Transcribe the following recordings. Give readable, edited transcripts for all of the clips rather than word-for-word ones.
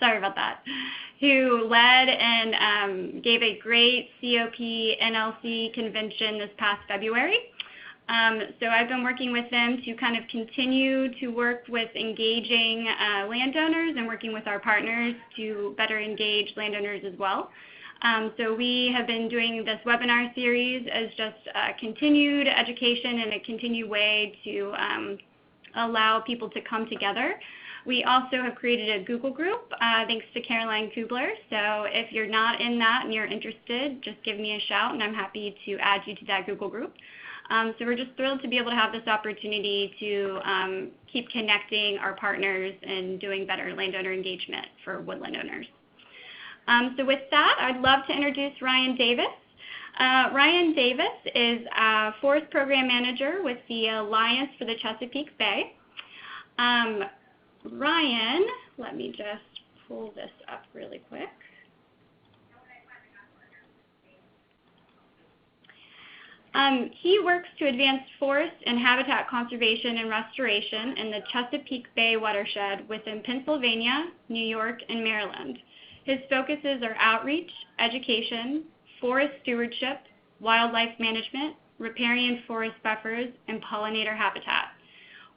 sorry about that, who led and gave a great COP NLC convention this past February. So I've been working with them to kind of continue to work with engaging landowners and working with our partners to better engage landowners as well. So we have been doing this webinar series as just continued education and a continued way to allow people to come together. We also have created a Google group, thanks to Caroline Kubler. So if you're not in that and you're interested, just give me a shout and I'm happy to add you to that Google group. So we're just thrilled to be able to have this opportunity to keep connecting our partners and doing better landowner engagement for woodland owners. So with that, I'd love to introduce Ryan Davis. Ryan Davis is a Forest Program Manager with the Alliance for the Chesapeake Bay. Ryan, let me just pull this up really quick. He works to advance forest and habitat conservation and restoration in the Chesapeake Bay watershed within Pennsylvania, New York, and Maryland. His focuses are outreach, education, forest stewardship, wildlife management, riparian forest buffers, and pollinator habitat.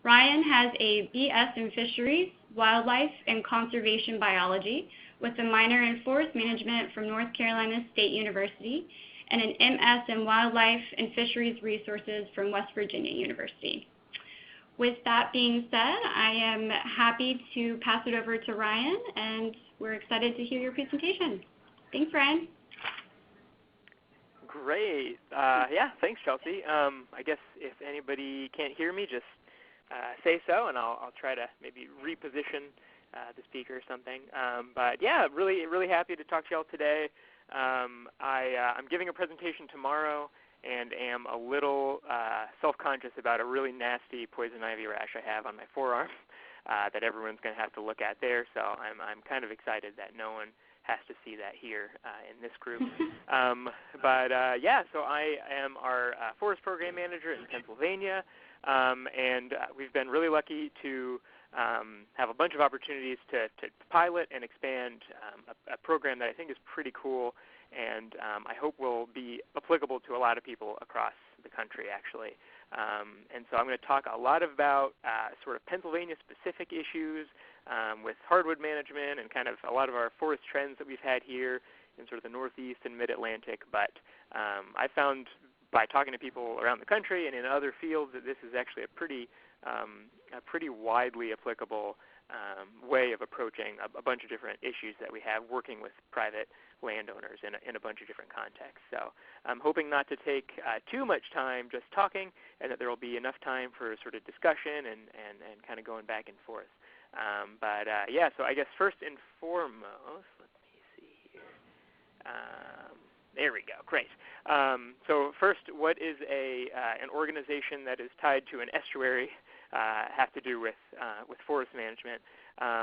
Ryan has a BS in Fisheries, Wildlife, and Conservation Biology with a minor in Forest Management from North Carolina State University and an MS in Wildlife and Fisheries Resources from West Virginia University. With that being said, I am happy to pass it over to Ryan, and we're excited to hear your presentation. Thanks, Ryan. Great. Yeah, thanks, Chelsea. I guess if anybody can't hear me, just say so, and I'll try to maybe reposition the speaker or something. But yeah, really happy to talk to y'all today. I'm giving a presentation tomorrow and am a little self-conscious about a really nasty poison ivy rash I have on my forearm that everyone's going to have to look at there. So I'm kind of excited that no one has to see that here in this group. Yeah, so I am our Forest Program Manager in Pennsylvania. And we've been really lucky to have a bunch of opportunities to pilot and expand a program that I think is pretty cool and I hope will be applicable to a lot of people across the country, actually. And so I'm going to talk a lot about sort of Pennsylvania-specific issues with hardwood management and kind of a lot of our forest trends that we've had here in sort of the Northeast and Mid-Atlantic. But I found by talking to people around the country and in other fields that this is actually a pretty widely applicable way of approaching a bunch of different issues that we have working with private landowners in a bunch of different contexts. So I'm hoping not to take too much time just talking and that there will be enough time for sort of discussion and kind of going back and forth. Yeah, so I guess first and foremost, let me see here. There we go. Great. So first, what is an organization that is tied to an estuary have to do with forest management?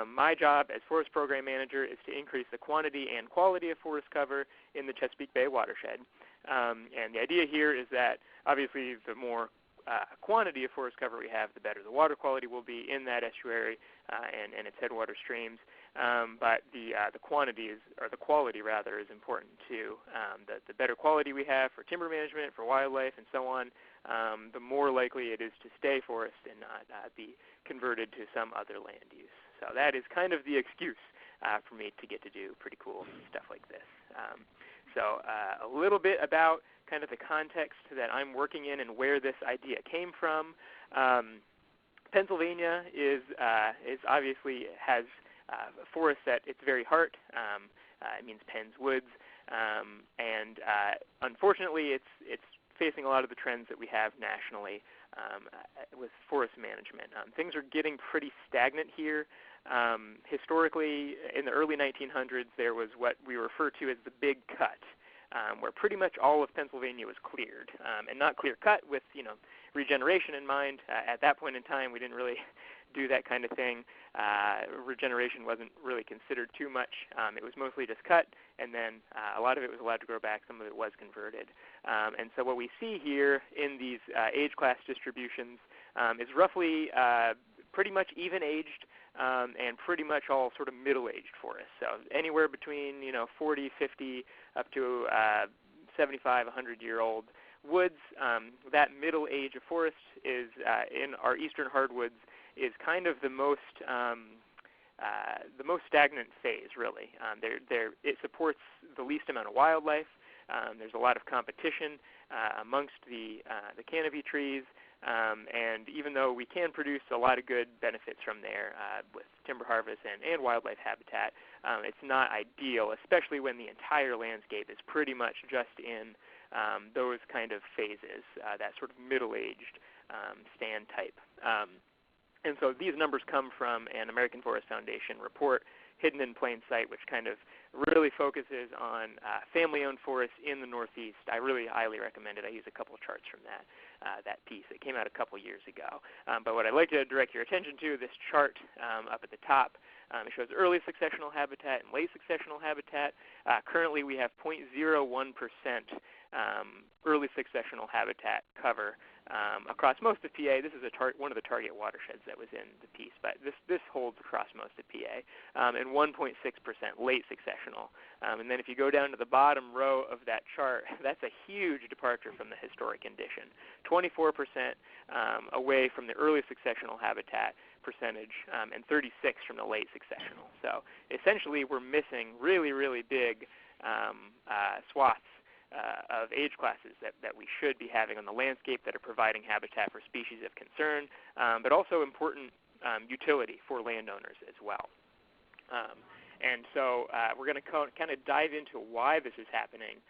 My job as Forest Program Manager is to increase the quantity and quality of forest cover in the Chesapeake Bay watershed. And the idea here is that obviously the more quantity of forest cover we have, the better the water quality will be in that estuary and its headwater streams. But the quantity or the quality rather, is important too. The better quality we have for timber management, for wildlife, and so on, the more likely it is to stay forest and not be converted to some other land use. So that is kind of the excuse for me to get to do pretty cool stuff like this. So a little bit about kind of the context that I'm working in and where this idea came from. Pennsylvania is obviously has forests at its very heart. It means Penn's woods, and unfortunately, it's facing a lot of the trends that we have nationally with forest management. Things are getting pretty stagnant here. Historically, in the early 1900s, there was what we refer to as the Big Cut, where pretty much all of Pennsylvania was cleared, and not clear cut with regeneration in mind. At that point in time, we didn't really do that kind of thing. Regeneration wasn't really considered too much. It was mostly just cut, and then a lot of it was allowed to grow back. Some of it was converted. And so what we see here in these age class distributions is roughly pretty much even-aged and pretty much all sort of middle-aged forests. So anywhere between 40, 50, up to 75, 100-year-old woods. That middle age of forest is in our eastern hardwoods is kind of the most stagnant phase, really. It supports the least amount of wildlife. There's a lot of competition amongst the canopy trees, and even though we can produce a lot of good benefits from there with timber harvest and wildlife habitat, it's not ideal, especially when the entire landscape is pretty much just in those kind of phases, that sort of middle-aged stand type. And so these numbers come from an American Forest Foundation report, Hidden in Plain Sight, which kind of really focuses on family-owned forests in the Northeast. I really highly recommend it. I use a couple of charts from that piece. It came out a couple years ago. But what I'd like to direct your attention to, this chart up at the top, it shows early successional habitat and late successional habitat. Currently we have 0.01% early successional habitat cover across most of PA. This is one of the target watersheds that was in the piece, but this holds across most of PA, and 1.6% late successional. And then if you go down to the bottom row of that chart, that's a huge departure from the historic condition. 24% away from the early successional habitat percentage, and 36 from the late successional. So essentially we're missing really, really big swaths of age classes that we should be having on the landscape that are providing habitat for species of concern, but also important utility for landowners as well. And so we're going to kind of dive into why this is happening,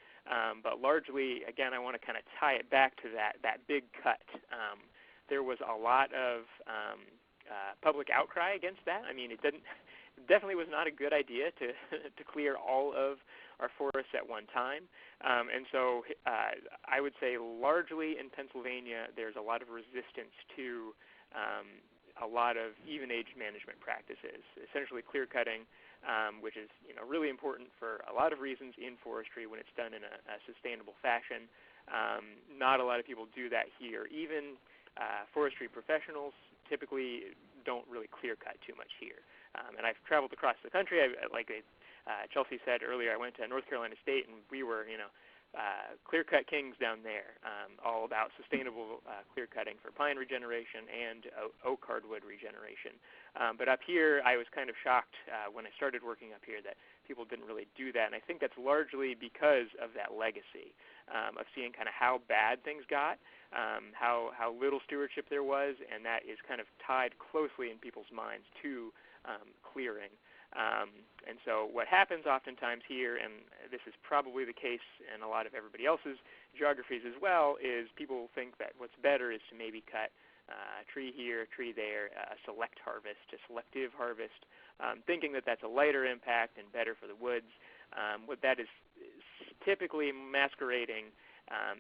but largely, again, I want to kind of tie it back to that big cut. There was a lot of public outcry against that. I mean, it definitely was not a good idea to clear all of our forests at one time. And so I would say largely in Pennsylvania there's a lot of resistance to a lot of even-age management practices, essentially clear cutting, which is really important for a lot of reasons in forestry when it's done in a sustainable fashion. Not a lot of people do that here. Even forestry professionals typically don't really clear cut too much here. And I've traveled across the country. Chelsea said earlier, I went to North Carolina State, and we were, clear-cut kings down there, all about sustainable clear cutting for pine regeneration and oak hardwood regeneration. But up here, I was kind of shocked when I started working up here that people didn't really do that, and I think that's largely because of that legacy of seeing kind of how bad things got, how little stewardship there was, and that is kind of tied closely in people's minds to clearing. And so what happens oftentimes here, and this is probably the case in a lot of everybody else's geographies as well, is people think that what's better is to maybe cut a tree here, a tree there, a selective harvest, thinking that that's a lighter impact and better for the woods. What that is typically masquerading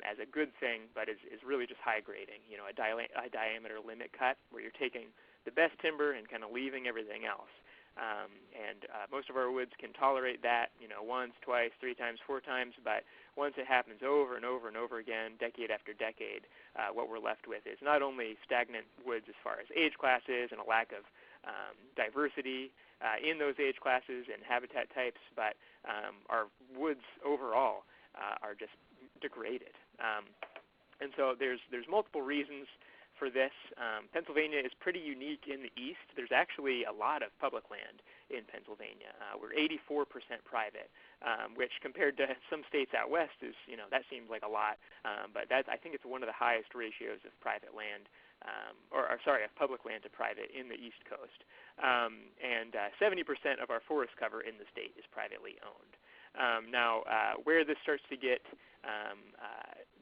as a good thing, but is really just high grading, a diameter limit cut where you're taking the best timber and kind of leaving everything else. And most of our woods can tolerate that, once, twice, 3 times, 4 times, but once it happens over and over and over again, decade after decade, what we're left with is not only stagnant woods as far as age classes and a lack of diversity in those age classes and habitat types, but our woods overall are just degraded. And so there's multiple reasons for this. Pennsylvania is pretty unique in the east. There's actually a lot of public land in Pennsylvania. We're 84% private, which compared to some states out west is, that seems like a lot, but I think it's one of the highest ratios of private land, of public land to private in the East Coast. And 70% of our forest cover in the state is privately owned. Now, where this starts to get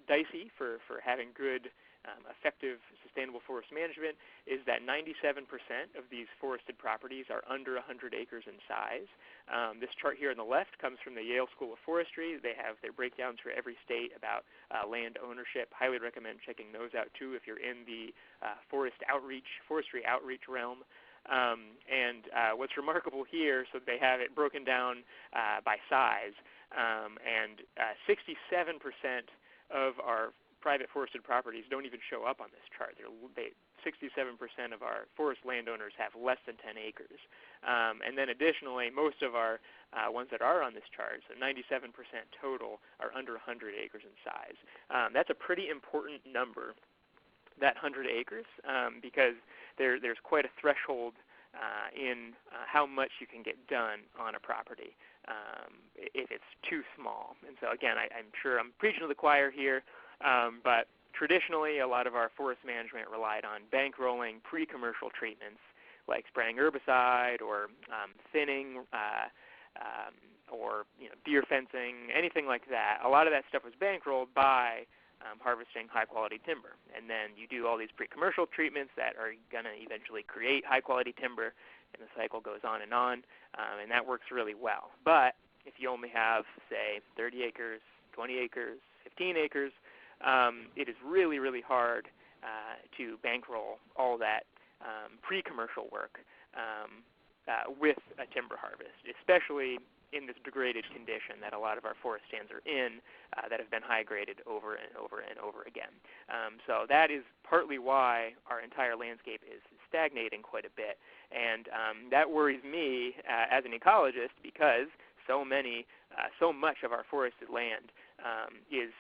dicey for having good effective sustainable forest management is that 97% of these forested properties are under 100 acres in size. This chart here on the left comes from the Yale School of Forestry. They have their breakdowns for every state about land ownership. Highly recommend checking those out too if you're in the forestry outreach realm. And what's remarkable here, so they have it broken down by size, and 67% of our private forested properties don't even show up on this chart. 67% of our forest landowners have less than 10 acres. And then additionally, most of our ones that are on this chart, so 97% total, are under 100 acres in size. That's a pretty important number, that 100 acres, because there's quite a threshold in how much you can get done on a property if it's too small. And so again, I'm sure I'm preaching to the choir here, but traditionally a lot of our forest management relied on bankrolling pre-commercial treatments like spraying herbicide or thinning or deer fencing, anything like that. A lot of that stuff was bankrolled by harvesting high-quality timber. And then you do all these pre-commercial treatments that are going to eventually create high-quality timber, and the cycle goes on, and that works really well. But if you only have, say, 30 acres, 20 acres, 15 acres, it is really, really hard to bankroll all that pre-commercial work with a timber harvest, especially in this degraded condition that a lot of our forest stands are in that have been high graded over and over and over again. So that is partly why our entire landscape is stagnating quite a bit, and that worries me as an ecologist because so much of our forested land is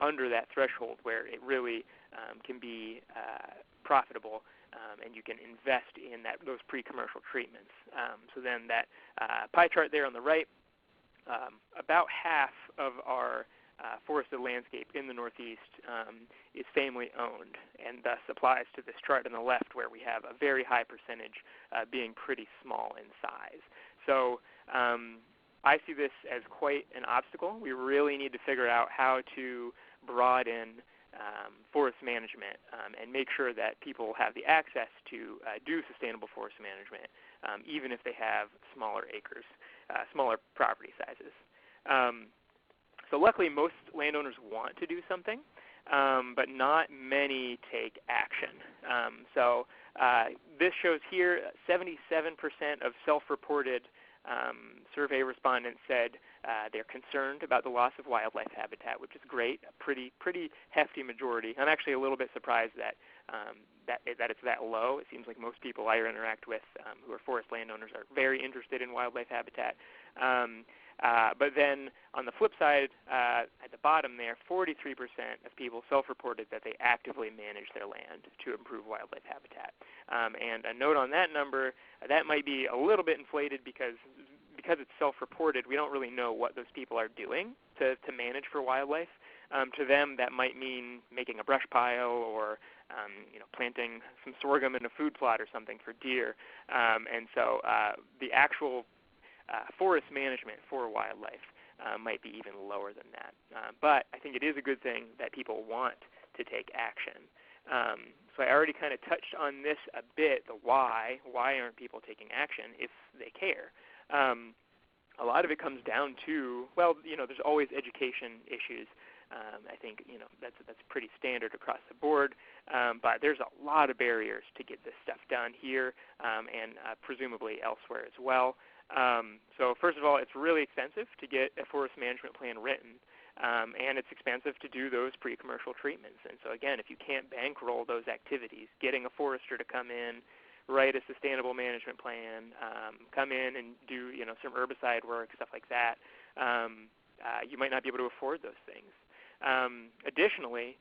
under that threshold where it really can be profitable, and you can invest in those pre-commercial treatments. So then that pie chart there on the right, about half of our forested landscape in the Northeast is family owned, and thus applies to this chart on the left where we have a very high percentage being pretty small in size. So I see this as quite an obstacle. We really need to figure out how to broaden forest management and make sure that people have the access to do sustainable forest management, even if they have smaller acres, smaller property sizes. So luckily, most landowners want to do something, but not many take action. So this shows here 77% of self-reported survey respondents said they're concerned about the loss of wildlife habitat, which is great, a pretty hefty majority. I'm actually a little bit surprised that it's that low. It seems like most people I interact with who are forest landowners are very interested in wildlife habitat. But then on the flip side, at the bottom there, 43% of people self-reported that they actively manage their land to improve wildlife habitat. And a note on that number, that might be a little bit inflated because it's self-reported, we don't really know what those people are doing to manage for wildlife. To them, that might mean making a brush pile or planting some sorghum in a food plot or something for deer. And so the actual forest management for wildlife might be even lower than that. But I think it is a good thing that people want to take action. So I already kind of touched on this a bit, the why. Why aren't people taking action if they care? A lot of it comes down to, there's always education issues. I think that's pretty standard across the board, but there's a lot of barriers to get this stuff done here and presumably elsewhere as well. So first of all, it's really expensive to get a forest management plan written, and it's expensive to do those pre-commercial treatments. And so again, if you can't bankroll those activities, getting a forester to come in, write a sustainable management plan, come in and do some herbicide work, stuff like that, you might not be able to afford those things. Additionally,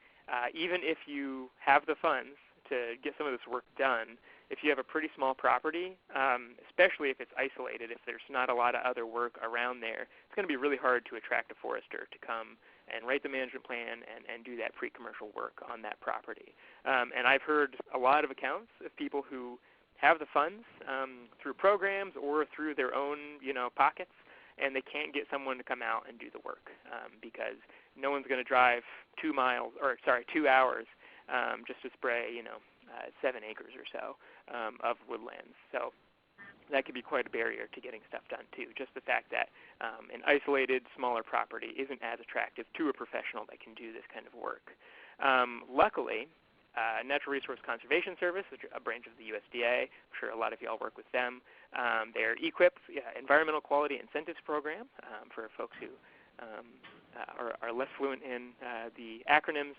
even if you have the funds to get some of this work done, if you have a pretty small property, especially if it's isolated, if there's not a lot of other work around there, it's going to be really hard to attract a forester to come and write the management plan and do that pre-commercial work on that property. And I've heard a lot of accounts of people who have the funds through programs or through their own pockets, and they can't get someone to come out and do the work because no one's going to drive 2 hours just to spray 7 acres or so of woodlands. So that could be quite a barrier to getting stuff done too. Just the fact that an isolated, smaller property isn't as attractive to a professional that can do this kind of work. Luckily, Natural Resource Conservation Service, which is a branch of the USDA, I'm sure a lot of y'all work with them. Their EQIP, Environmental Quality Incentives Program, for folks who are less fluent in the acronyms,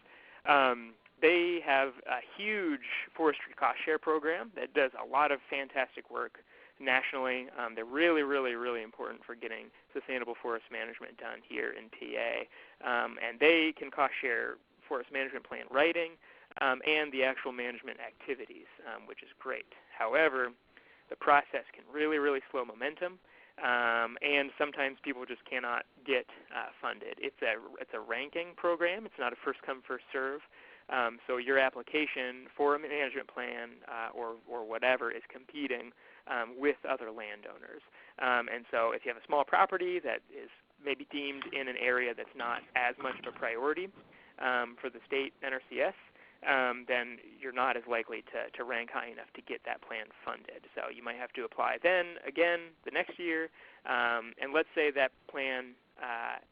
they have a huge forestry cost share program that does a lot of fantastic work nationally. They're really, really, really important for getting sustainable forest management done here in PA. And they can cost share forest management plan writing and the actual management activities, which is great. However, the process can really, really slow momentum, and sometimes people just cannot get funded. It's a ranking program. It's not a first come, first serve. So your application for a management plan or whatever is competing with other landowners. And so if you have a small property that is maybe deemed in an area that's not as much of a priority for the state NRCS, then you're not as likely to rank high enough to get that plan funded. So you might have to apply then again the next year, and let's say that plan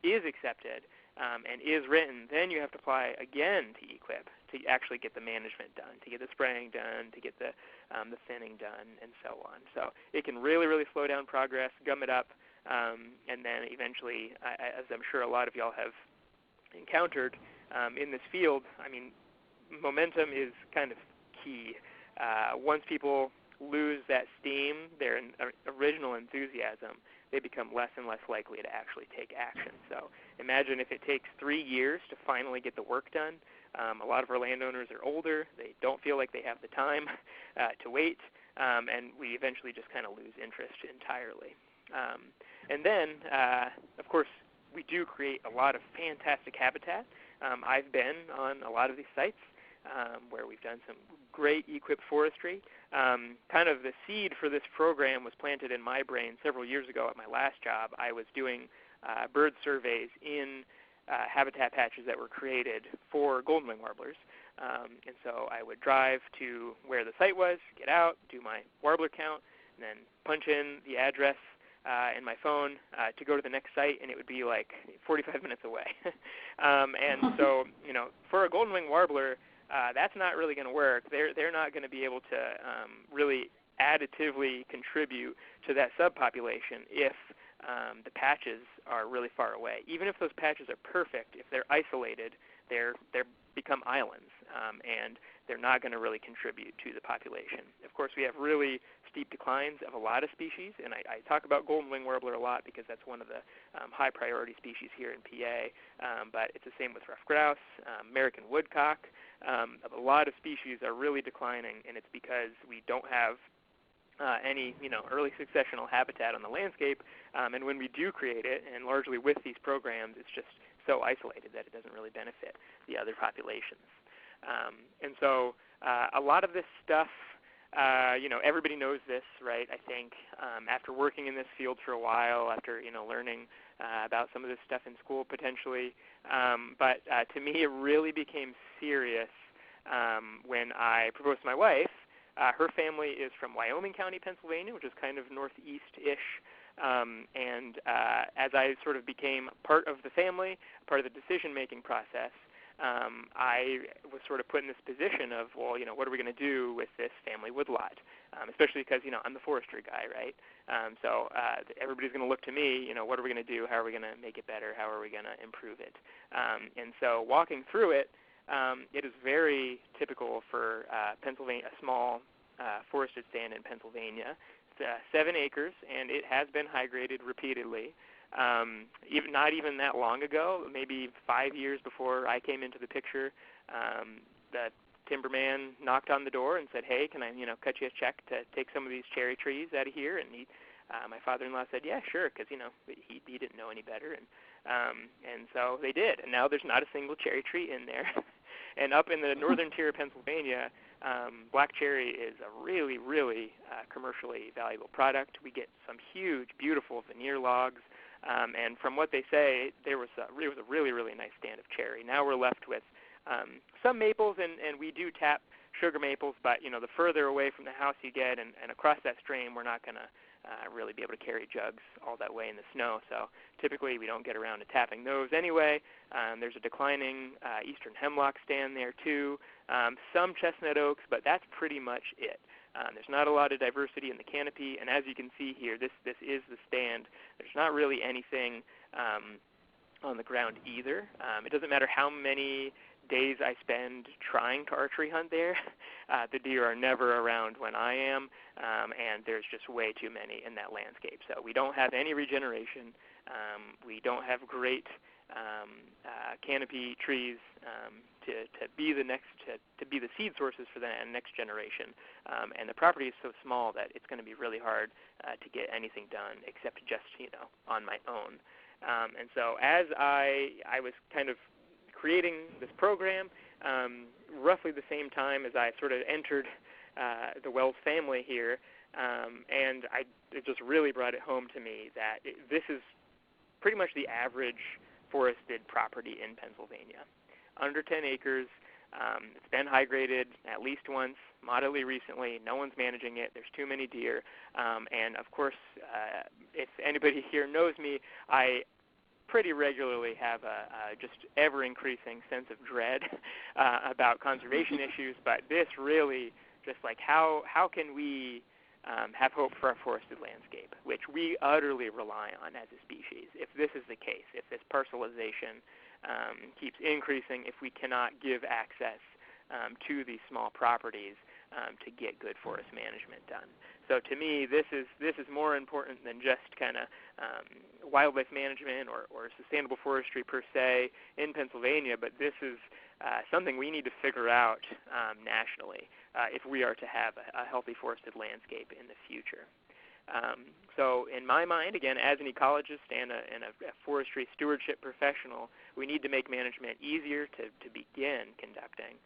is accepted and is written, then you have to apply again to EQIP to actually get the management done, to get the spraying done, to get the thinning done, and so on. So it can really, really slow down progress, gum it up, and then eventually, as I'm sure a lot of y'all have encountered in this field, I mean, momentum is kind of key. Once people lose that steam, their original enthusiasm, they become less and less likely to actually take action. So imagine if it takes 3 years to finally get the work done. A lot of our landowners are older. They don't feel like they have the time to wait, and we eventually just kind of lose interest entirely. And then, of course, we do create a lot of fantastic habitat. I've been on a lot of these sites where we've done some great EQIP forestry. Kind of the seed for this program was planted in my brain several years ago at my last job. I was doing bird surveys in habitat patches that were created for golden-winged warblers. And so I would drive to where the site was, get out, do my warbler count, and then punch in the address in my phone to go to the next site, and it would be like 45 minutes away. And so, you know, for a golden-winged warbler, that's not really going to work. They're not going to be able to really additively contribute to that subpopulation if the patches are really far away. Even if those patches are perfect, if they're isolated, they're become islands, and they're not going to really contribute to the population. Of course, we have really steep declines of a lot of species, and I talk about golden-winged warbler a lot because that's one of the high priority species here in PA, but it's the same with ruffed grouse, American woodcock. A lot of species are really declining, and it's because we don't have any early successional habitat on the landscape, and when we do create it, and largely with these programs, it's just so isolated that it doesn't really benefit the other populations. And so a lot of this stuff, everybody knows this, right? I think after working in this field for a while, after learning about some of this stuff in school potentially, but to me it really became serious when I proposed to my wife. Her family is from Wyoming County, Pennsylvania, which is kind of northeast-ish. And as I sort of became part of the family, part of the decision-making process, I was sort of put in this position of, well, what are we going to do with this family woodlot? Especially because, I'm the forestry guy, right? So everybody's going to look to me, what are we going to do? How are we going to make it better? How are we going to improve it? And so walking through it, it is very typical for Pennsylvania, a small forested stand in Pennsylvania. It's 7 acres, and it has been high graded repeatedly. Not even that long ago, maybe 5 years before I came into the picture, the timberman knocked on the door and said, "Hey, can I, cut you a check to take some of these cherry trees out of here?" And my father-in-law said, "Yeah, sure," because he didn't know any better, and so they did. And now there's not a single cherry tree in there. And up in the northern tier of Pennsylvania, black cherry is a really, really commercially valuable product. We get some huge, beautiful veneer logs. And from what they say, it was a really, really nice stand of cherry. Now we're left with some maples, and we do tap sugar maples, but the further away from the house you get and across that stream, we're not going to really be able to carry jugs all that way in the snow. So typically we don't get around to tapping those anyway. There's a declining eastern hemlock stand there too. Some chestnut oaks, but that's pretty much it. There's not a lot of diversity in the canopy, and as you can see here, this is the stand. There's not really anything on the ground either. It doesn't matter how many days I spend trying to archery hunt there, the deer are never around when I am, and there's just way too many in that landscape. So we don't have any regeneration. We don't have great canopy trees to be the next to be the seed sources for the next generation. And the property is so small that it's going to be really hard to get anything done except just on my own. And so as I was kind of creating this program, roughly the same time as I sort of entered the Wells family here, and it just really brought it home to me that this is pretty much the average forested property in Pennsylvania. Under 10 acres. It's been high graded at least once, moderately recently. No one's managing it. There's too many deer. And of course, if anybody here knows me, I pretty regularly have a just ever-increasing sense of dread about conservation issues. But this really just like how can we have hope for our forested landscape, which we utterly rely on as a species. If this is the case, if this parcelization keeps increasing, if we cannot give access to these small properties to get good forest management done. So to me, this is more important than just kind of wildlife management or sustainable forestry per se in Pennsylvania, but this is something we need to figure out nationally if we are to have a healthy forested landscape in the future. So in my mind, again, as an ecologist and a forestry stewardship professional, we need to make management easier to begin conducting,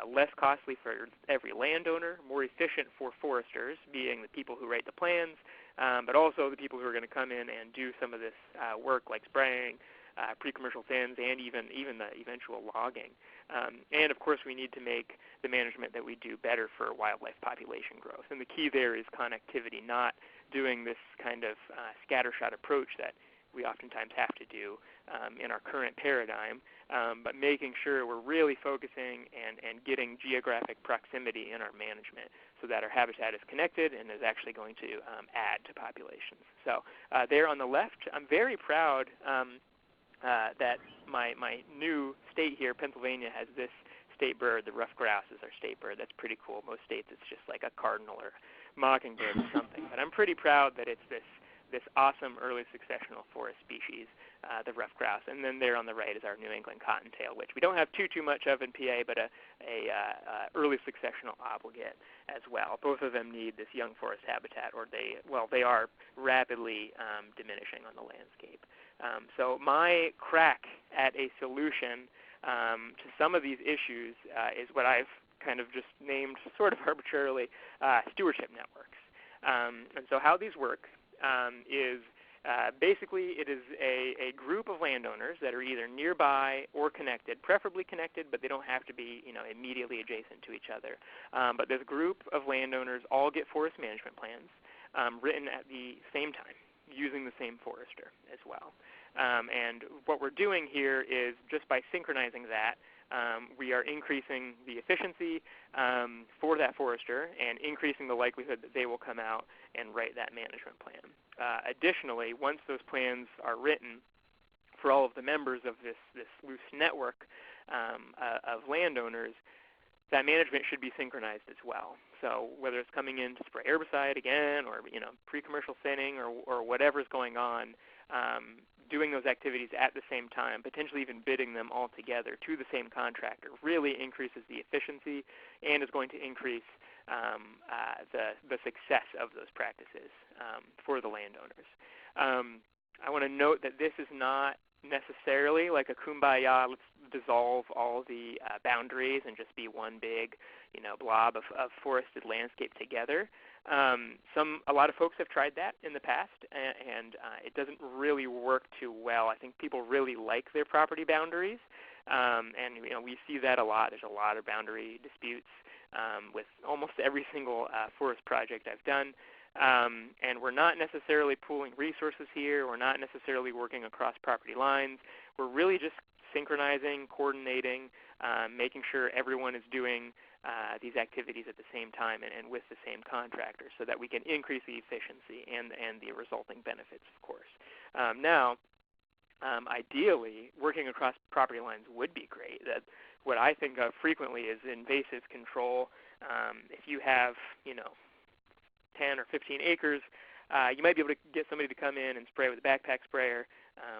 less costly for every landowner, more efficient for foresters, being the people who write the plans, but also the people who are going to come in and do some of this work like spraying, pre-commercial thins, and even the eventual logging. And, of course, we need to make the management that we do better for wildlife population growth. And the key there is connectivity, not doing this kind of scattershot approach that we oftentimes have to do in our current paradigm, but making sure we're really focusing and getting geographic proximity in our management so that our habitat is connected and is actually going to add to populations. So there on the left, I'm very proud that my new state here, Pennsylvania, has this state bird. The ruffed grouse is our state bird. That's pretty cool. Most states it's just like a cardinal or mockingbird or something. But I'm pretty proud that it's this awesome early successional forest species, the ruffed grouse. And then there on the right is our New England cottontail, which we don't have too much of in PA, but a early successional obligate as well. Both of them need this young forest habitat, or they are rapidly diminishing on the landscape. So my crack at a solution to some of these issues is what I've kind of just named sort of arbitrarily stewardship networks. And so how these work is basically it is a group of landowners that are either nearby or connected, preferably connected, but they don't have to be immediately adjacent to each other. But this group of landowners all get forest management plans written at the same time, using the same forester as well. And what we're doing here is just by synchronizing that, we are increasing the efficiency for that forester and increasing the likelihood that they will come out and write that management plan. Additionally, once those plans are written for all of the members of this loose network of landowners, that management should be synchronized as well. So whether it's coming in to spray herbicide again, or pre-commercial thinning, or whatever's going on, doing those activities at the same time, potentially even bidding them all together to the same contractor, really increases the efficiency and is going to increase the success of those practices for the landowners. I want to note that this is not necessarily like a kumbaya, let's dissolve all the boundaries and just be one big blob of forested landscape together. A lot of folks have tried that in the past, and it doesn't really work too well. I think people really like their property boundaries, and we see that a lot. There's a lot of boundary disputes with almost every single forest project I've done. And we're not necessarily pooling resources here. We're not necessarily working across property lines. We're really just synchronizing, coordinating, making sure everyone is doing these activities at the same time and with the same contractor so that we can increase the efficiency and the resulting benefits, of course. Now, ideally, working across property lines would be great. That what I think of frequently is invasive control. If you have, 10 or 15 acres, you might be able to get somebody to come in and spray with a backpack sprayer,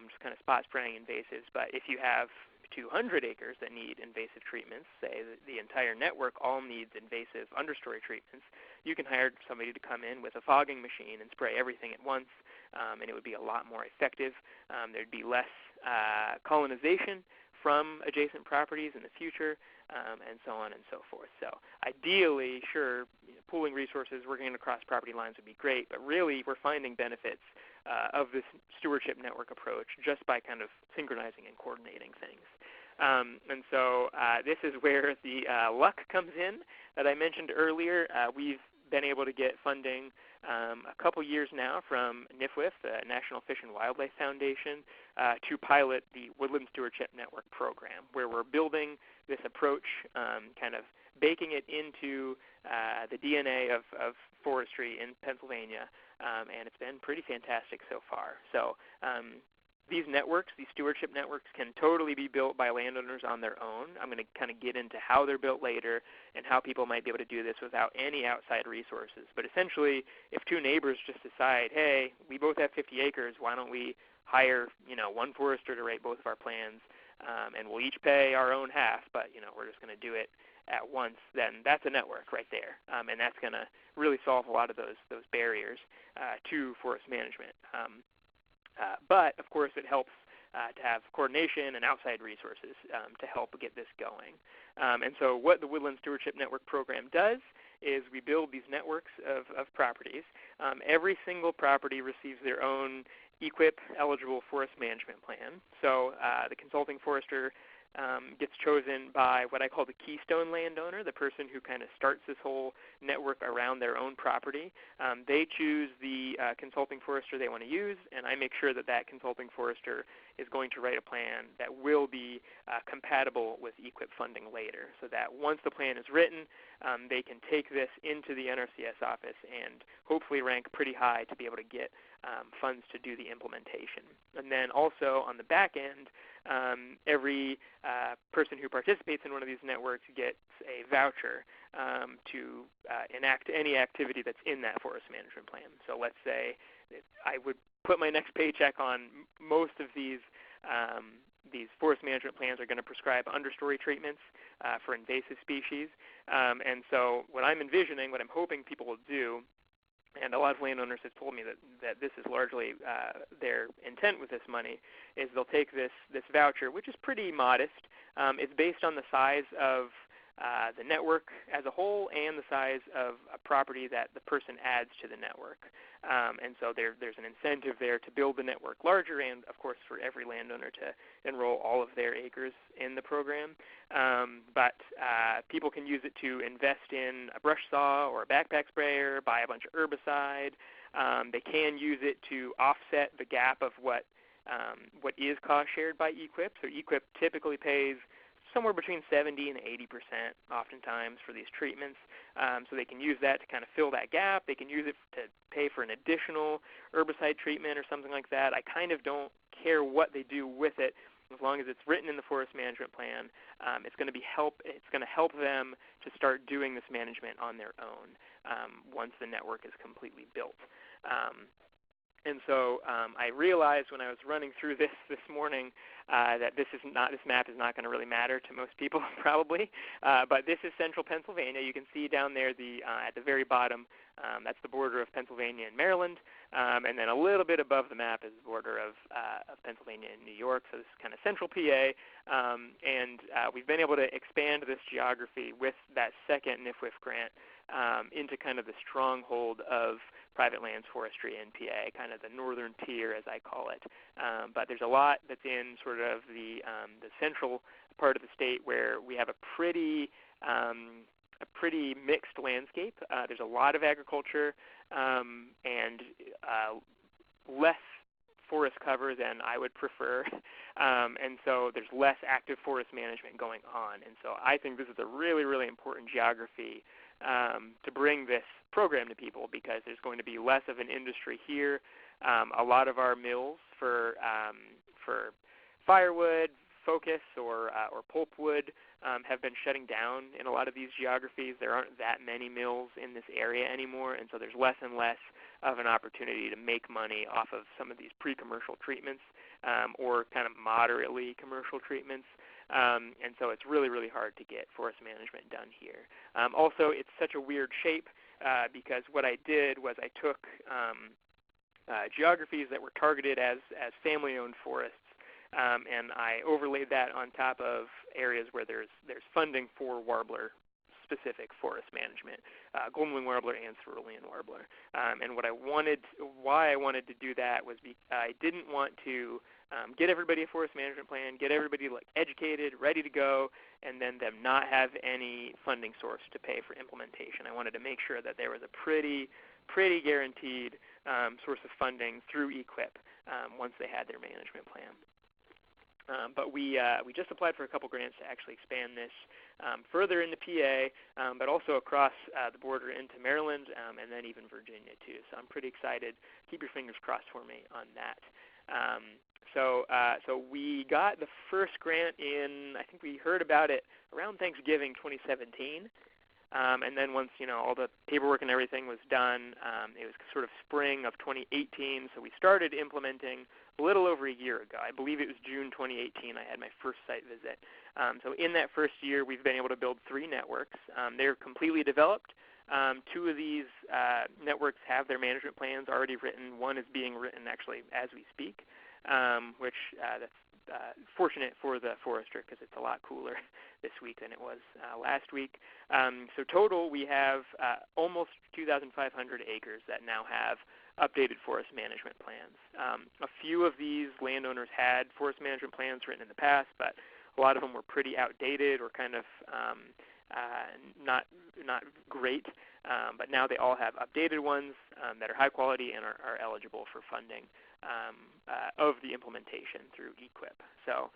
just kind of spot spraying invasives. But if you have 200 acres that need invasive treatments, say the entire network all needs invasive understory treatments, you can hire somebody to come in with a fogging machine and spray everything at once, and it would be a lot more effective. There'd be less colonization from adjacent properties in the future, and so on and so forth. So ideally, sure, pooling resources, working across property lines would be great, but really we're finding benefits of this stewardship network approach just by kind of synchronizing and coordinating things. And so this is where the luck comes in that I mentioned earlier. We've been able to get funding a couple years now from NFWF, the National Fish and Wildlife Foundation, to pilot the Woodland Stewardship Network program, where we're building this approach, kind of baking it into the DNA of forestry in Pennsylvania, and it's been pretty fantastic so far. So these networks, these stewardship networks, can totally be built by landowners on their own. I'm going to kind of get into how they're built later and how people might be able to do this without any outside resources. But essentially, if two neighbors just decide, hey, we both have 50 acres, why don't we hire, one forester to write both of our plans, and we'll each pay our own half, but we're just going to do it at once, then that's a network right there, and that's going to really solve a lot of those barriers to forest management. But, of course, it helps to have coordination and outside resources to help get this going. And so what the Woodland Stewardship Network program does is we build these networks of properties. Every single property receives their own EQIP-eligible forest management plan. So the consulting forester gets chosen by what I call the Keystone Landowner, the person who kind of starts this whole network around their own property. They choose the consulting forester they want to use, and I make sure that that consulting forester is going to write a plan that will be compatible with EQIP funding later, so that once the plan is written, they can take this into the NRCS office and hopefully rank pretty high to be able to get funds to do the implementation. And then also on the back end, every person who participates in one of these networks gets a voucher to enact any activity that's in that forest management plan. So let's say that I would put my next paycheck on most of these forest management plans are going to prescribe understory treatments for invasive species. And so what I'm envisioning, what I'm hoping people will do, and a lot of landowners have told me that this is largely their intent with this money, is they'll take this voucher, which is pretty modest. It's based on the size of the network as a whole and the size of a property that the person adds to the network. And so there's an incentive there to build the network larger and, of course, for every landowner to enroll all of their acres in the program. But people can use it to invest in a brush saw or a backpack sprayer, buy a bunch of herbicide. They can use it to offset the gap of what is cost shared by EQIP. So EQIP typically pays somewhere between 70 and 80% oftentimes for these treatments. So they can use that to kind of fill that gap. They can use it to pay for an additional herbicide treatment or something like that. I kind of don't care what they do with it as long as it's written in the forest management plan. It's going to help them to start doing this management on their own once the network is completely built. And so I realized when I was running through this morning that this map is not going to really matter to most people probably, but this is central Pennsylvania. You can see down there at the very bottom, that's the border of Pennsylvania and Maryland, and then a little bit above the map is the border of Pennsylvania and New York, so this is kind of central PA, and we've been able to expand this geography with that second NFWF grant into kind of the stronghold of private lands forestry in PA, kind of the northern tier as I call it. But there's a lot that's in sort of the central part of the state where we have a pretty mixed landscape. There's a lot of agriculture and less forest cover than I would prefer, and so there's less active forest management going on. And so I think this is a really, really important geography to bring this program to people because there's going to be less of an industry here. A lot of our mills for firewood, focus or pulpwood have been shutting down in a lot of these geographies. There aren't that many mills in this area anymore, and so there's less and less of an opportunity to make money off of some of these pre-commercial treatments or kind of moderately commercial treatments. And so it's really, really hard to get forest management done here. Also, it's such a weird shape because what I did was I took geographies that were targeted as family-owned forests, and I overlaid that on top of areas where there's funding for warbler-specific forest management, golden-winged warbler and cerulean warbler. And why I wanted to do that was I didn't want to get everybody a forest management plan, get everybody educated, ready to go, and then them not have any funding source to pay for implementation. I wanted to make sure that there was a pretty guaranteed source of funding through EQIP once they had their management plan. But we just applied for a couple grants to actually expand this further into PA, but also across the border into Maryland and then even Virginia too. So I'm pretty excited. Keep your fingers crossed for me on that. So we got the first grant in, I think we heard about it around Thanksgiving 2017. And then once all the paperwork and everything was done, it was sort of spring of 2018. So we started implementing a little over a year ago. I believe it was June 2018 I had my first site visit. So in that first year, we've been able to build 3 networks. They're completely developed. 2 of these networks have their management plans already written. One is being written actually as we speak, which that's fortunate for the forester because it's a lot cooler this week than it was last week. So total, we have almost 2,500 acres that now have updated forest management plans. A few of these landowners had forest management plans written in the past, but a lot of them were pretty outdated or kind of not great. But now they all have updated ones that are high quality and are eligible for funding of the implementation through EQIP. So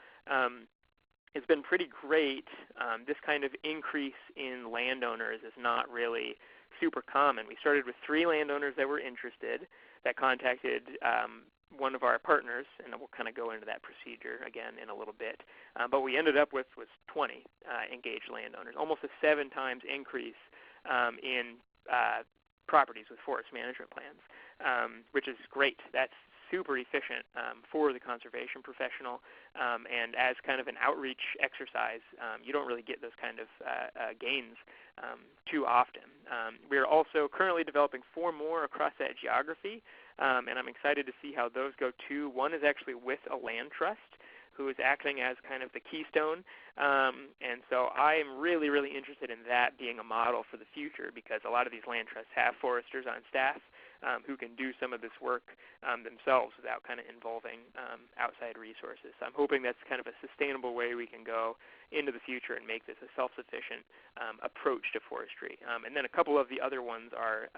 it's been pretty great. This kind of increase in landowners is not really super common. We started with 3 landowners that were interested that contacted one of our partners, and we'll kind of go into that procedure again in a little bit. But we ended up with was 20 engaged landowners, almost a 7 times increase in properties with forest management plans, which is great. That's super efficient for the conservation professional, and as kind of an outreach exercise, you don't really get those kind of gains too often. We're also currently developing 4 more across that geography, and I'm excited to see how those go too. One is actually with a land trust who is acting as kind of the keystone, and so I am really, really interested in that being a model for the future because a lot of these land trusts have foresters on staff who can do some of this work themselves without kind of involving outside resources. So I'm hoping that's kind of a sustainable way we can go into the future and make this a self-sufficient approach to forestry. And then a couple of the other ones are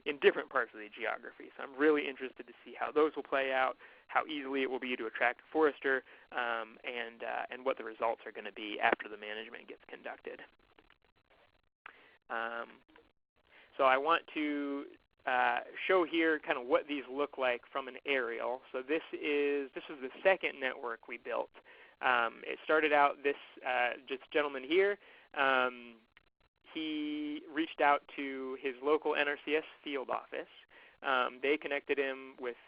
in different parts of the geography. So I'm really interested to see how those will play out, how easily it will be to attract a forester, and what the results are going to be after the management gets conducted. So I want to show here kind of what these look like from an aerial. So this is the second network we built. It started out this gentleman here. He reached out to his local NRCS field office. They connected him with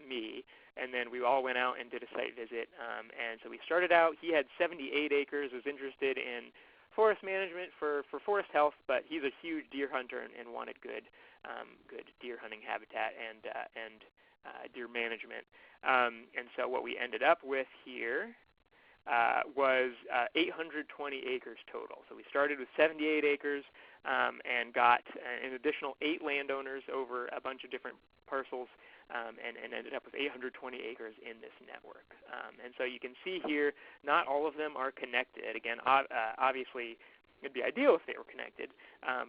me, and then we all went out and did a site visit. And so we started out, he had 78 acres, was interested in forest management for forest health, but he's a huge deer hunter and wanted good deer hunting habitat and deer management. And so what we ended up with here was 820 acres total. So we started with 78 acres and got an additional 8 landowners over a bunch of different parcels and ended up with 820 acres in this network. And so you can see here, not all of them are connected. Again, obviously, it'd be ideal if they were connected,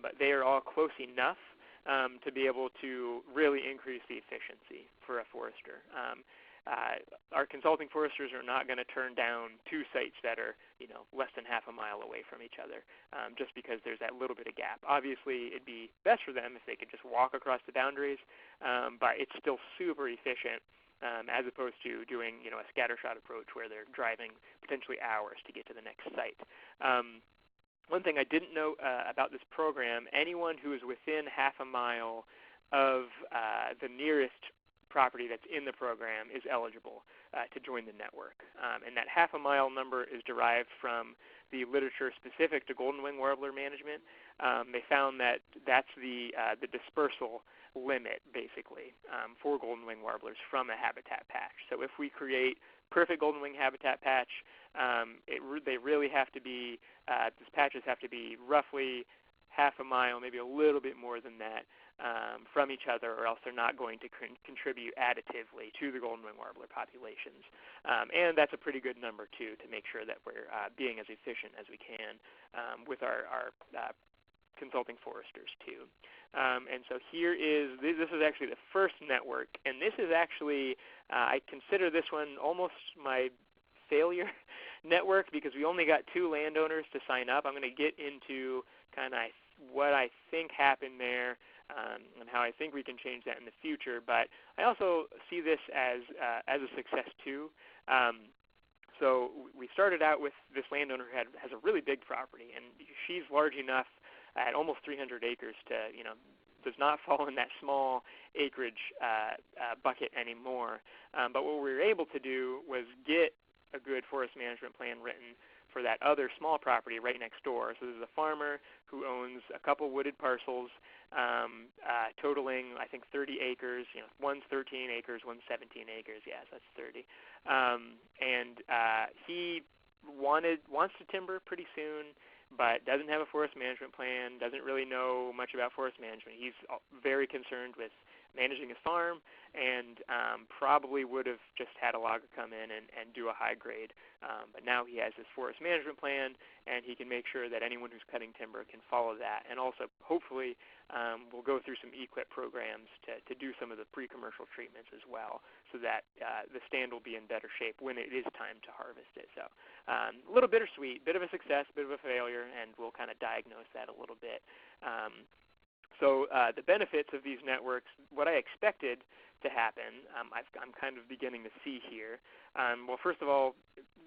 but they are all close enough to be able to really increase the efficiency for a forester. Our consulting foresters are not going to turn down 2 sites that are, less than half a mile away from each other, just because there's that little bit of gap. Obviously, it'd be best for them if they could just walk across the boundaries, but it's still super efficient as opposed to doing a scattershot approach where they're driving potentially hours to get to the next site. One thing I didn't know about this program, anyone who is within half a mile of the nearest property that's in the program is eligible to join the network. And that half a mile number is derived from the literature specific to golden wing warbler management. They found that that's the dispersal limit, basically, for golden wing warblers from a habitat patch. So if we create perfect golden wing habitat patch, they really have to be, these patches have to be roughly half a mile, maybe a little bit more than that, from each other, or else they're not going to contribute additively to the golden wing warbler populations. And that's a pretty good number, too, to make sure that we're being as efficient as we can with our consulting foresters, too. And so here is, this is actually the first network, and this is actually, I consider this one almost my failure network because we only got 2 landowners to sign up. I'm going to get into kind of what I think happened there and how I think we can change that in the future. But I also see this as a success too. So we started out with this landowner who has a really big property, and she's large enough at almost 300 acres to, does not fall in that small acreage bucket anymore. But what we were able to do was get a good forest management plan written for that other small property right next door. So this is a farmer who owns a couple wooded parcels totaling, I think, 30 acres. One's 13 acres, one's 17 acres. Yes, that's 30. And he wants to timber pretty soon, but doesn't have a forest management plan, doesn't really know much about forest management. He's very concerned with managing his farm, and probably would have just had a logger come in and do a high grade. But now he has this forest management plan, and he can make sure that anyone who's cutting timber can follow that. And also, hopefully, we'll go through some EQIP programs to do some of the pre-commercial treatments as well, so that the stand will be in better shape when it is time to harvest it. So a little bittersweet, bit of a success, bit of a failure, and we'll kind of diagnose that a little bit. So the benefits of these networks, what I expected to happen, I'm kind of beginning to see here. Well, first of all,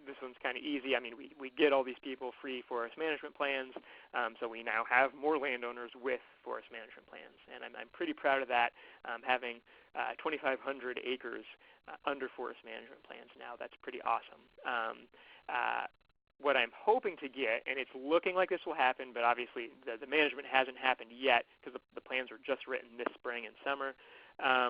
this one's kind of easy. I mean, we get all these people free forest management plans, so we now have more landowners with forest management plans. And I'm pretty proud of that, having 2,500 acres under forest management plans now. That's pretty awesome. What I'm hoping to get, and it's looking like this will happen, but obviously the management hasn't happened yet because the plans were just written this spring and summer,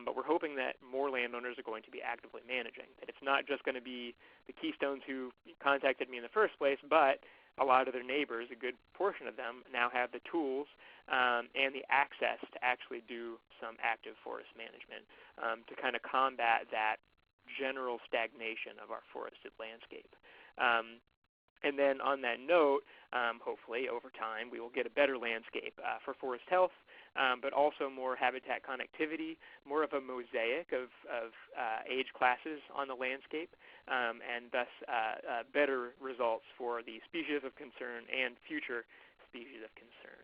but we're hoping that more landowners are going to be actively managing, that it's not just going to be the Keystones who contacted me in the first place, but a lot of their neighbors, a good portion of them, now have the tools and the access to actually do some active forest management to kind of combat that general stagnation of our forested landscape. And then on that note, hopefully over time we will get a better landscape for forest health, but also more habitat connectivity, more of a mosaic of age classes on the landscape, and thus better results for the species of concern and future species of concern.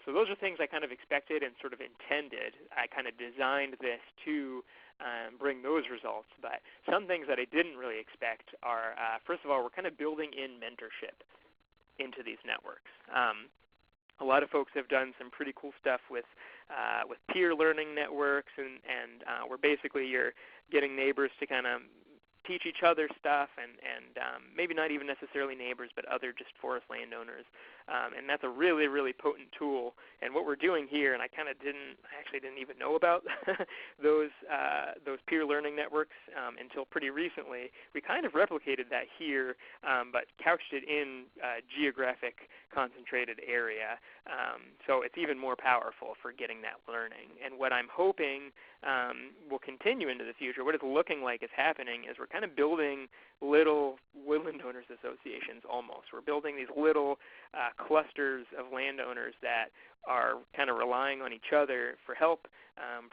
So those are things I kind of expected and sort of intended. I kind of designed this to bring those results. But some things that I didn't really expect are, first of all, we're kind of building in mentorship into these networks. A lot of folks have done some pretty cool stuff with peer learning networks, and where basically you're getting neighbors to kind of teach each other stuff, and maybe not even necessarily neighbors, but other just forest landowners. And that's a really, really potent tool. And what we're doing here, and I actually didn't even know about those peer learning networks until pretty recently. We kind of replicated that here, but couched it in geographic concentrated area. So it's even more powerful for getting that learning. And what I'm hoping will continue into the future, what it's looking like is happening, is we're kind of building little woodland owners associations almost. We're building these little clusters of landowners that are kind of relying on each other for help,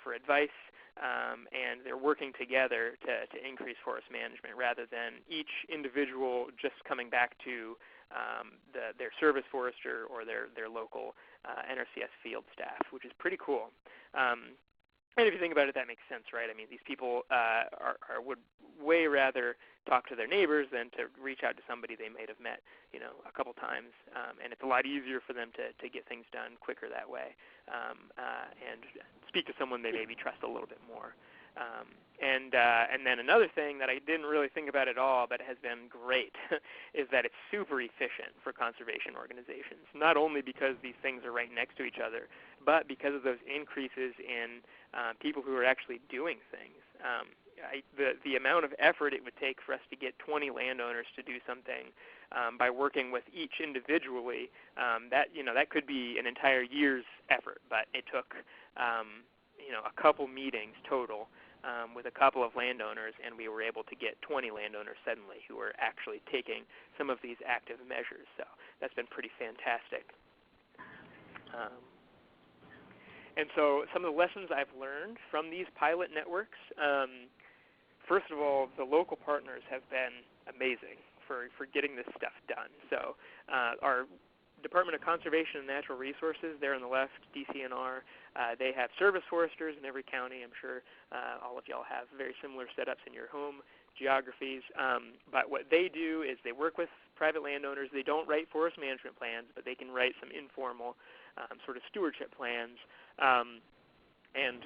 for advice, and they're working together to increase forest management rather than each individual just coming back to their service forester or their local NRCS field staff, which is pretty cool. And if you think about it, that makes sense, right? I mean, these people would way rather talk to their neighbors than to reach out to somebody they might have met, a couple times. And it's a lot easier for them to get things done quicker that way, and speak to someone they maybe trust a little bit more. And then another thing that I didn't really think about at all, but has been great, is that it's super efficient for conservation organizations. Not only because these things are right next to each other, but because of those increases in people who are actually doing things. The amount of effort it would take for us to get 20 landowners to do something by working with each individually, that could be an entire year's effort. But it took a couple meetings total with a couple of landowners, and we were able to get 20 landowners suddenly who were actually taking some of these active measures. So that's been pretty fantastic. And so some of the lessons I've learned from these pilot networks, first of all, the local partners have been amazing for getting this stuff done. So our Department of Conservation and Natural Resources, there on the left, DCNR, they have service foresters in every county. I'm sure all of y'all have very similar setups in your home geographies. But what they do is they work with private landowners. They don't write forest management plans, but they can write some informal sort of stewardship plans. And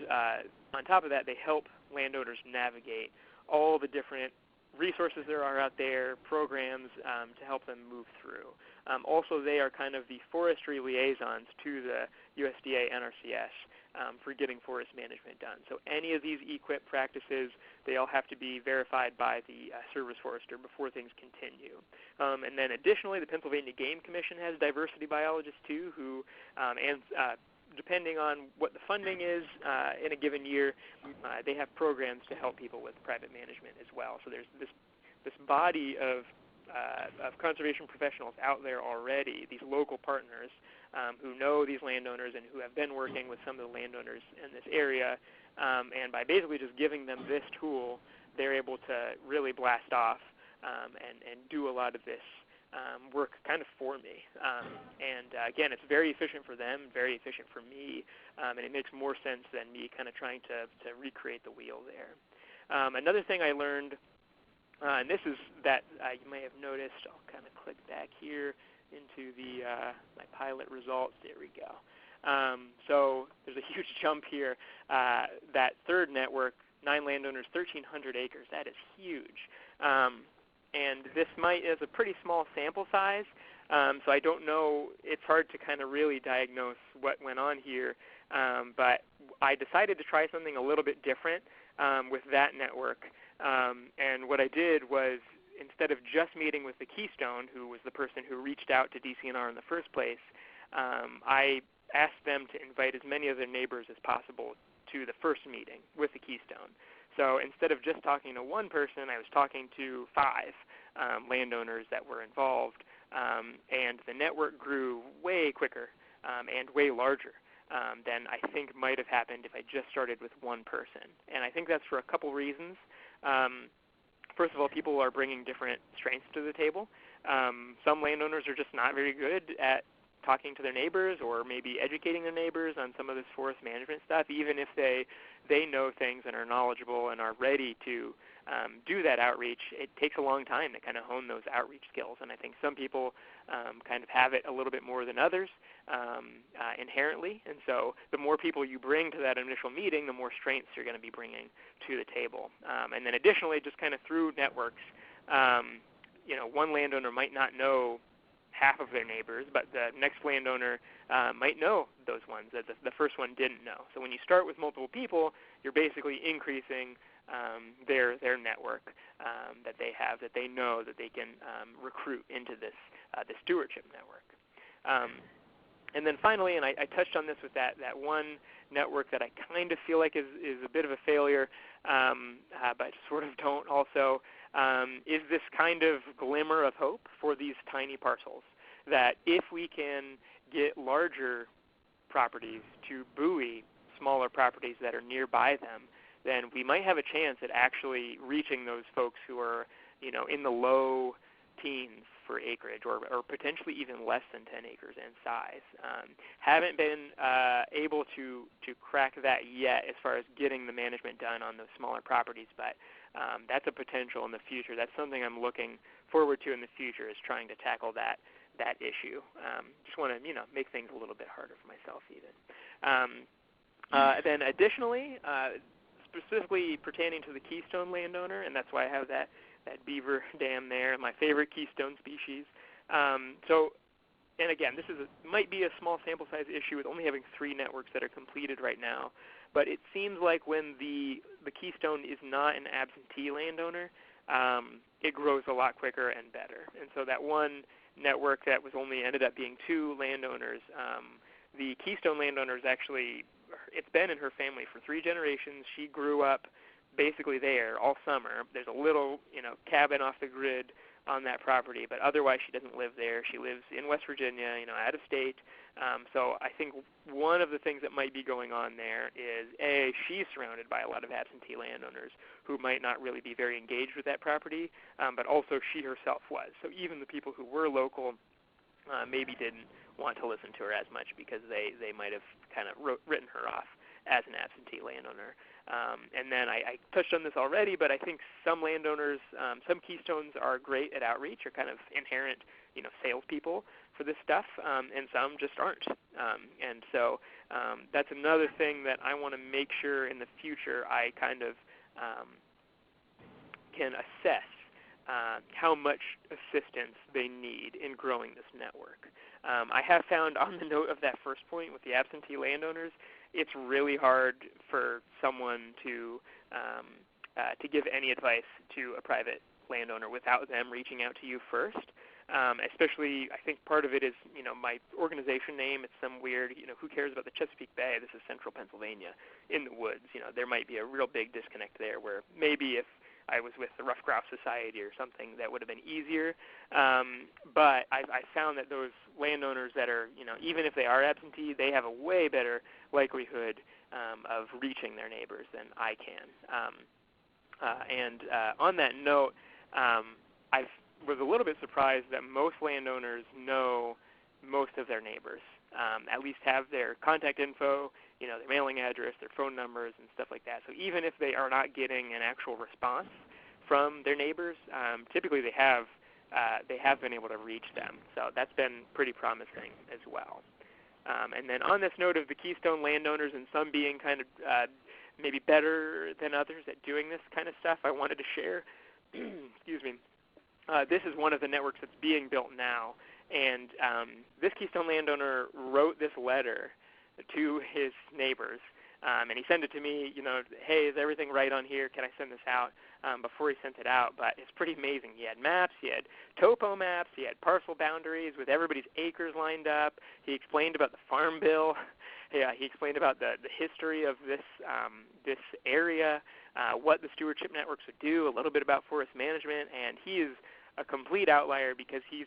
on top of that, they help landowners navigate all the different resources there are out there, programs to help them move through. Also, they are kind of the forestry liaisons to the USDA NRCS for getting forest management done. So any of these EQIP practices, they all have to be verified by the service forester before things continue. And then additionally, the Pennsylvania Game Commission has diversity biologists too, who depending on what the funding is in a given year, they have programs to help people with private management as well. So there's this body of conservation professionals out there already, these local partners who know these landowners and who have been working with some of the landowners in this area. And by basically just giving them this tool, they're able to really blast off and do a lot of this work kind of for me. And again, it's very efficient for them, very efficient for me, and it makes more sense than me kind of trying to recreate the wheel there. Another thing I learned, and this is that you may have noticed, I'll kind of click back here into the my pilot results. There we go. So there's a huge jump here. That third network, 9 landowners, 1,300 acres, that is huge. And this is a pretty small sample size, so I don't know, it's hard to kind of really diagnose what went on here, but I decided to try something a little bit different with that network. And what I did was, instead of just meeting with the Keystone, who was the person who reached out to DCNR in the first place, I asked them to invite as many of their neighbors as possible to the first meeting with the Keystone. So instead of just talking to one person, I was talking to 5 landowners that were involved, and the network grew way quicker and way larger than I think might have happened if I just started with one person. And I think that's for a couple reasons. First of all, people are bringing different strengths to the table. Some landowners are just not very good at talking to their neighbors or maybe educating their neighbors on some of this forest management stuff, even if they know things and are knowledgeable and are ready to do that outreach. It takes a long time to kind of hone those outreach skills, and I think some people kind of have it a little bit more than others inherently, and so the more people you bring to that initial meeting, the more strengths you're going to be bringing to the table. And then additionally, just kind of through networks, one landowner might not know half of their neighbors, but the next landowner might know those ones that the first one didn't know. So when you start with multiple people, you're basically increasing their network that they have, that they know that they can recruit into this the stewardship network. And then finally, and I touched on this with that one network that I kind of feel like is a bit of a failure, but sort of don't also, is this kind of glimmer of hope for these tiny parcels, that if we can get larger properties to buoy smaller properties that are nearby them, then we might have a chance at actually reaching those folks who are, in the low teens for acreage, or potentially even less than 10 acres in size. Haven't been able to crack that yet as far as getting the management done on those smaller properties, but that's a potential in the future. That's something I'm looking forward to in the future, is trying to tackle that issue. Just want to make things a little bit harder for myself even. Then additionally, specifically pertaining to the Keystone Landowner, and that's why I have that beaver dam there, my favorite keystone species. And again, this might be a small sample size issue with only having 3 networks that are completed right now, but it seems like when the keystone is not an absentee landowner, it grows a lot quicker and better. And so that one network that was only ended up being 2 landowners, the Keystone Landowner is actually, it's been in her family for 3 generations. She grew up basically there all summer. There's a little, cabin off the grid on that property, but otherwise she doesn't live there. She lives in West Virginia, out of state. So I think one of the things that might be going on there is, A, she's surrounded by a lot of absentee landowners who might not really be very engaged with that property, but also she herself was. So even the people who were local maybe didn't want to listen to her as much because they might have kind of written her off as an absentee landowner. And then I touched on this already, but I think some landowners, some keystones are great at outreach, are kind of inherent, salespeople for this stuff, and some just aren't. And so that's another thing that I want to make sure in the future I kind of can assess how much assistance they need in growing this network. I have found on the note of that first point with the absentee landowners, it's really hard for someone to give any advice to a private landowner without them reaching out to you first. Especially, I think part of it is, my organization name. It's some weird, who cares about the Chesapeake Bay? This is central Pennsylvania in the woods. There might be a real big disconnect there where maybe if I was with the Rough Grouse Society or something, that would have been easier. But I found that those landowners that are, even if they are absentee, they have a way better likelihood of reaching their neighbors than I can. And on that note, I was a little bit surprised that most landowners know most of their neighbors, at least have their contact info, their mailing address, their phone numbers, and stuff like that. So even if they are not getting an actual response from their neighbors, typically they have been able to reach them. So that's been pretty promising as well. And then on this note of the Keystone landowners and some being kind of maybe better than others at doing this kind of stuff, I wanted to share, excuse me, this is one of the networks that's being built now. And this Keystone landowner wrote this letter to his neighbors, and he sent it to me, hey, is everything right on here? Can I send this out? Before he sent it out, but it's pretty amazing. He had maps, he had topo maps, he had parcel boundaries with everybody's acres lined up. He explained about the farm bill. He explained about the history of this area, what the stewardship networks would do, a little bit about forest management, and he is a complete outlier because he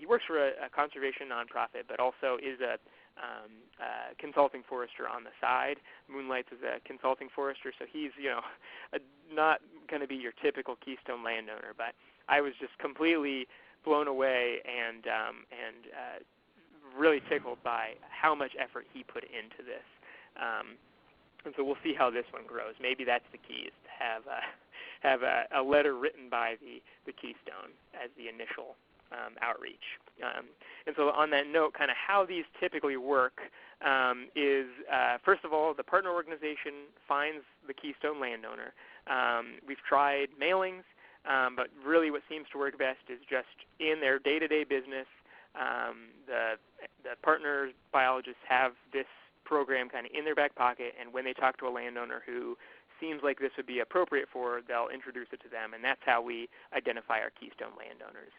works for a conservation nonprofit, but also is a consulting forester on the side. Moonlights as a consulting forester, so he's not going to be your typical Keystone landowner. But I was just completely blown away and really tickled by how much effort he put into this. And so we'll see how this one grows. Maybe that's the key, is to have a letter written by the Keystone as the initial outreach. And so on that note, kind of how these typically work is, first of all, the partner organization finds the Keystone landowner. We've tried mailings, but really what seems to work best is just in their day-to-day business. The partner biologists have this program kind of in their back pocket, and when they talk to a landowner who seems like this would be appropriate for, they'll introduce it to them, and that's how we identify our Keystone landowners.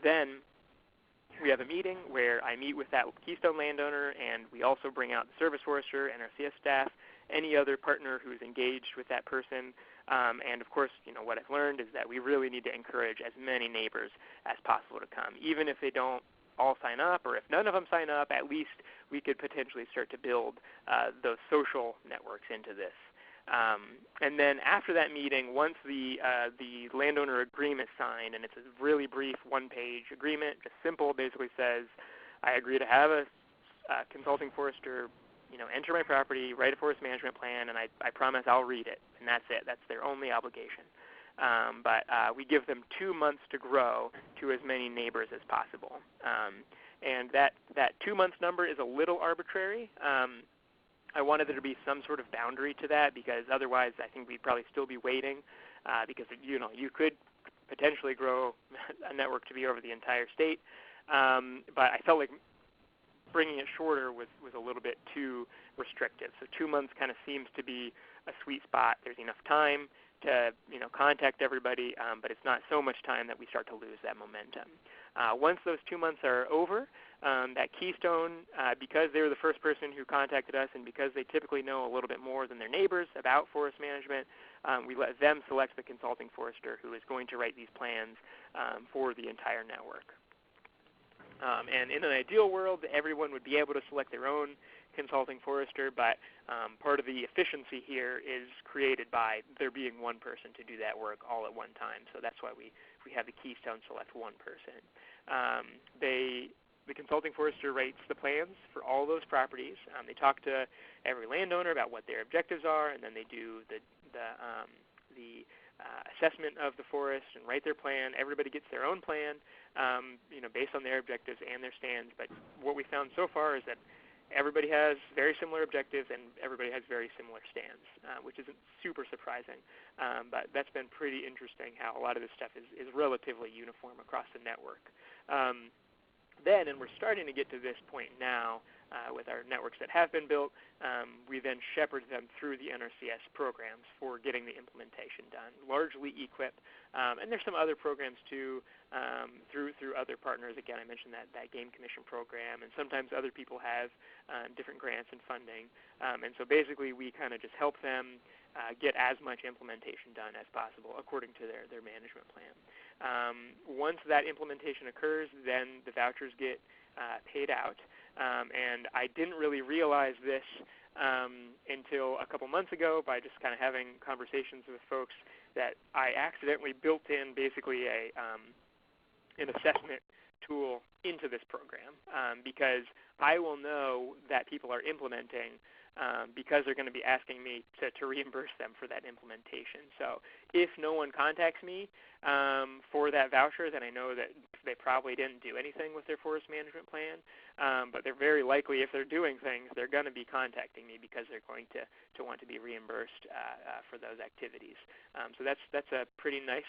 Then we have a meeting where I meet with that Keystone landowner, and we also bring out the service forester and our CS staff, any other partner who's engaged with that person. And of course, what I've learned is that we really need to encourage as many neighbors as possible to come. Even if they don't all sign up, or if none of them sign up, at least we could potentially start to build those social networks into this. And then after that meeting, once the landowner agreement is signed, and it's a really brief one-page agreement, just simple, basically says, I agree to have a consulting forester, enter my property, write a forest management plan, and I promise I'll read it, and that's it. That's their only obligation. But we give them 2 months to grow to as many neighbors as possible. And that 2-month number is a little arbitrary. I wanted there to be some sort of boundary to that, because otherwise I think we'd probably still be waiting, because you could potentially grow a network to be over the entire state. But I felt like bringing it shorter was a little bit too restrictive. So 2 months kind of seems to be a sweet spot. There's enough time to contact everybody, but it's not so much time that we start to lose that momentum. Once those 2 months are over, that Keystone, because they were the first person who contacted us, and because they typically know a little bit more than their neighbors about forest management, we let them select the consulting forester who is going to write these plans for the entire network. And in an ideal world, everyone would be able to select their own consulting forester, but part of the efficiency here is created by there being one person to do that work all at one time. So that's why we have the Keystone select one person. The consulting forester writes the plans for all those properties. They talk to every landowner about what their objectives are, and then they do the assessment of the forest and write their plan. Everybody gets their own plan, based on their objectives and their stands. But what we found so far is that everybody has very similar objectives and everybody has very similar stands, which isn't super surprising. But that's been pretty interesting how a lot of this stuff is relatively uniform across the network. And we're starting to get to this point now with our networks that have been built, we then shepherd them through the NRCS programs for getting the implementation done, largely EQIP. And there's some other programs too through other partners. Again, I mentioned that Game Commission program, and sometimes other people have different grants and funding. And so basically we kind of just help them get as much implementation done as possible according to their management plan. Once that implementation occurs, then the vouchers get paid out. And I didn't really realize this until a couple months ago by just kind of having conversations with folks that I accidentally built in basically an assessment tool into this program because I will know that people are implementing because they're going to be asking me to reimburse them for that implementation. So if no one contacts me for that voucher, then I know that they probably didn't do anything with their forest management plan. But they're very likely, if they're doing things, they're going to be contacting me because they're going to want to be reimbursed for those activities. So that's a pretty nice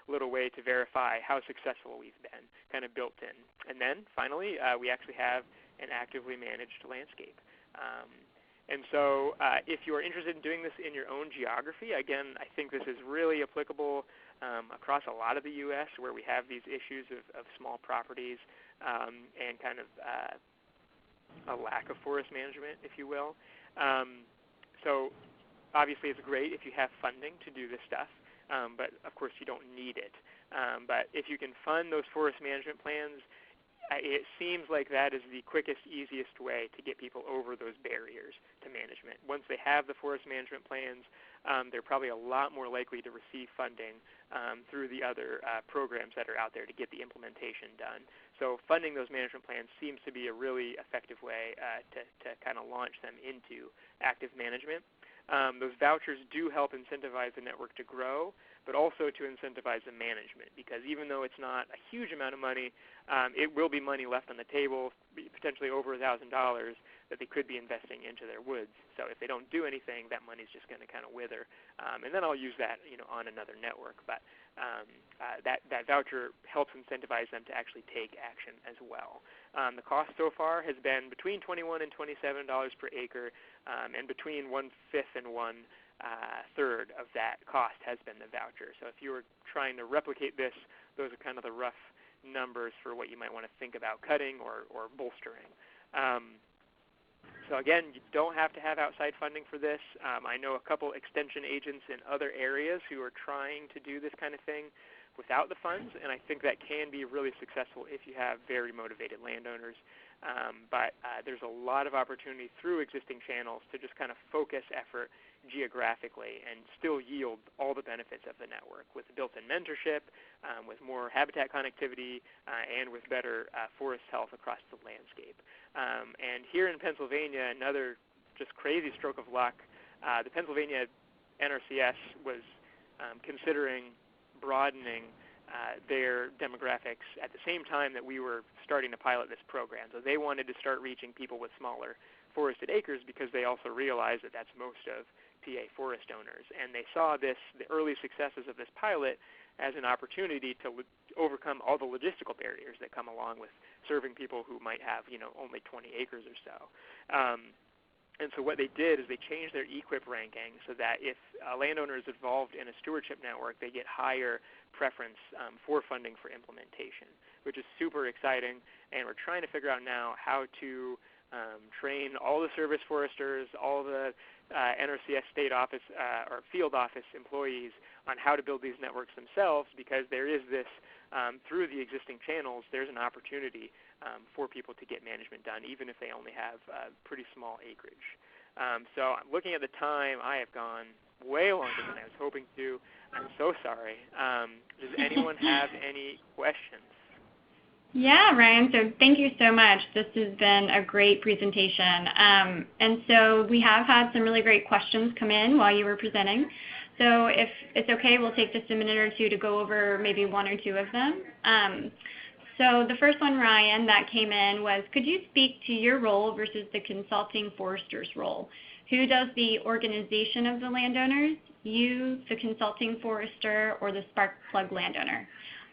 little way to verify how successful we've been, kind of built in. And then finally, we actually have an actively managed landscape. And so if you are interested in doing this in your own geography, again, I think this is really applicable across a lot of the U.S. where we have these issues of small properties and kind of a lack of forest management, if you will. So obviously it's great if you have funding to do this stuff, but of course you don't need it. But if you can fund those forest management plans, it seems like that is the quickest, easiest way to get people over those barriers to management. Once they have the forest management plans, they're probably a lot more likely to receive funding through the other programs that are out there to get the implementation done. So funding those management plans seems to be a really effective way to kind of launch them into active management. Those vouchers do help incentivize the network to grow, but also to incentivize the management, because even though it's not a huge amount of money, it will be money left on the table, potentially over $1,000, that they could be investing into their woods. So if they don't do anything, that money's just going to kind of wither. And then I'll use that on another network. But that voucher helps incentivize them to actually take action as well. The cost so far has been between $21 and $27 per acre, and between 1/5 and 1/3 of that cost has been the voucher. So if you were trying to replicate this, those are kind of the rough numbers for what you might want to think about cutting or bolstering. So again, you don't have to have outside funding for this. I know a couple extension agents in other areas who are trying to do this kind of thing without the funds, and I think that can be really successful if you have very motivated landowners. But there's a lot of opportunity through existing channels to just kind of focus effort geographically and still yield all the benefits of the network with built-in mentorship, with more habitat connectivity, and with better forest health across the landscape. And here in Pennsylvania, another just crazy stroke of luck, the Pennsylvania NRCS was considering broadening their demographics at the same time that we were starting to pilot this program. So they wanted to start reaching people with smaller forested acres because they also realized that that's most of PA forest owners. And they saw the early successes of this pilot as an opportunity to overcome all the logistical barriers that come along with serving people who might have, only 20 acres or so. And so what they did is they changed their EQIP ranking so that if a landowner is involved in a stewardship network, they get higher preference for funding for implementation, which is super exciting. And we're trying to figure out now how to train all the service foresters, all the NRCS state office or field office employees on how to build these networks themselves, because there is this, through the existing channels, there's an opportunity for people to get management done, even if they only have pretty small acreage. So looking at the time, I have gone way longer than I was hoping to. I'm so sorry. Does anyone have any questions? Yeah, Ryan, so thank you so much. This has been a great presentation. And so we have had some really great questions come in while you were presenting. So if it's okay, we'll take just a minute or two to go over maybe one or two of them. So the first one, Ryan, that came in was, could you speak to your role versus the consulting forester's role? Who does the organization of the landowners, you, the consulting forester, or the spark plug landowner?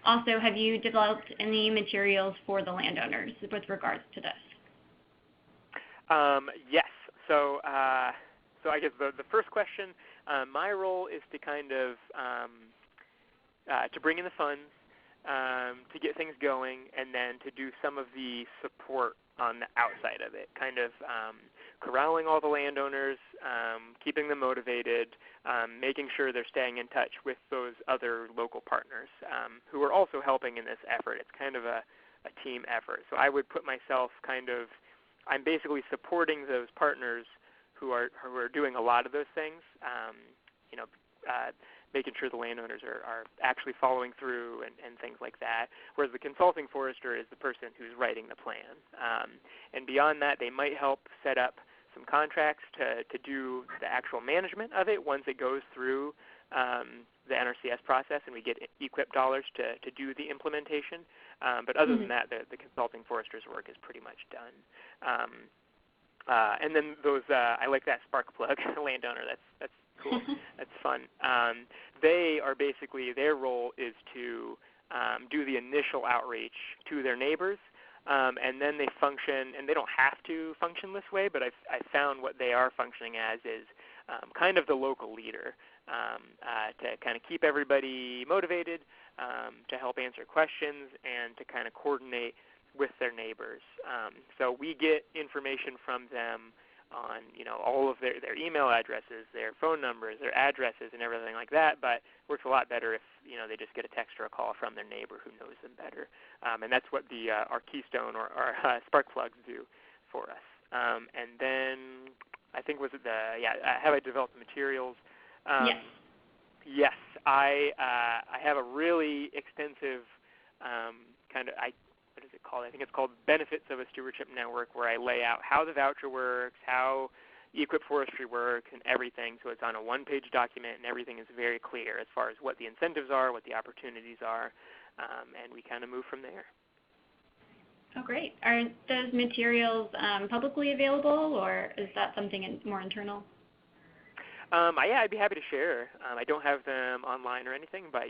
Also, have you developed any materials for the landowners with regards to this? Yes. So I guess the first question, my role is to kind of to bring in the funds, to get things going, and then to do some of the support on the outside of it, kind of corralling all the landowners, keeping them motivated, making sure they're staying in touch with those other local partners who are also helping in this effort. It's kind of a team effort. So I would put myself I'm basically supporting those partners who are doing a lot of those things, making sure the landowners are actually following through and things like that, whereas the consulting forester is the person who's writing the plan. And beyond that, they might help set up some contracts to do the actual management of it once it goes through the NRCS process and we get EQIP dollars to do the implementation. But other than that, the consulting forester's work is pretty much done. And then those, I like that spark plug landowner. That's cool. That's fun. They are basically, their role is to do the initial outreach to their neighbors, and then they function, and they don't have to function this way, but I've found what they are functioning as is kind of the local leader to kind of keep everybody motivated, to help answer questions, and to kind of coordinate with their neighbors. So we get information from them on all of their email addresses, their phone numbers, their addresses, and everything like that, but it works a lot better if they just get a text or a call from their neighbor who knows them better. And that's what our Keystone or our spark plugs do for us. And then I think have I developed materials? Yes. Yes, I have a really extensive what is it called? I think it's called Benefits of a Stewardship Network, where I lay out how the voucher works, how EQIP forestry works, and everything. So it's on a one-page document, and everything is very clear as far as what the incentives are, what the opportunities are, and we kind of move from there. Oh, great. Are those materials publicly available, or is that something more internal? I'd be happy to share. I don't have them online or anything, but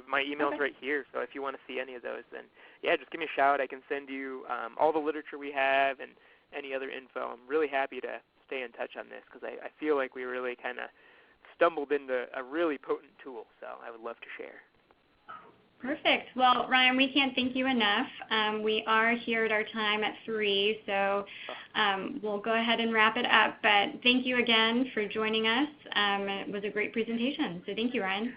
my email's right here, so if you want to see any of those, then just give me a shout. I can send you all the literature we have and any other info. I'm really happy to stay in touch on this because I feel like we really kind of stumbled into a really potent tool, so I would love to share. Perfect. Well, Ryan, we can't thank you enough. We are here at our time at 3, so we'll go ahead and wrap it up. But thank you again for joining us. It was a great presentation, so thank you, Ryan.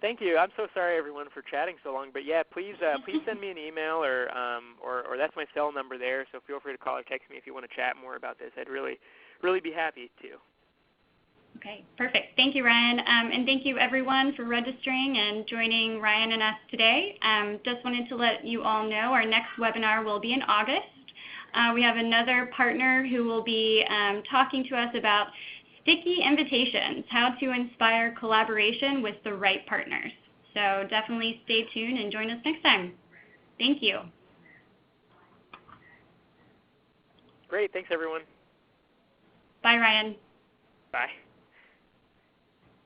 thank you. I'm so sorry, everyone, for chatting so long. But yeah, please send me an email or that's my cell number there. So feel free to call or text me if you want to chat more about this. I'd really be happy to. Okay, perfect. Thank you, Ryan. And thank you, everyone, for registering and joining Ryan and us today. Just wanted to let you all know our next webinar will be in August. We have another partner who will be talking to us about sticky invitations, how to inspire collaboration with the right partners. So definitely stay tuned and join us next time. Thank you. Great. Thanks, everyone. Bye, Ryan. Bye.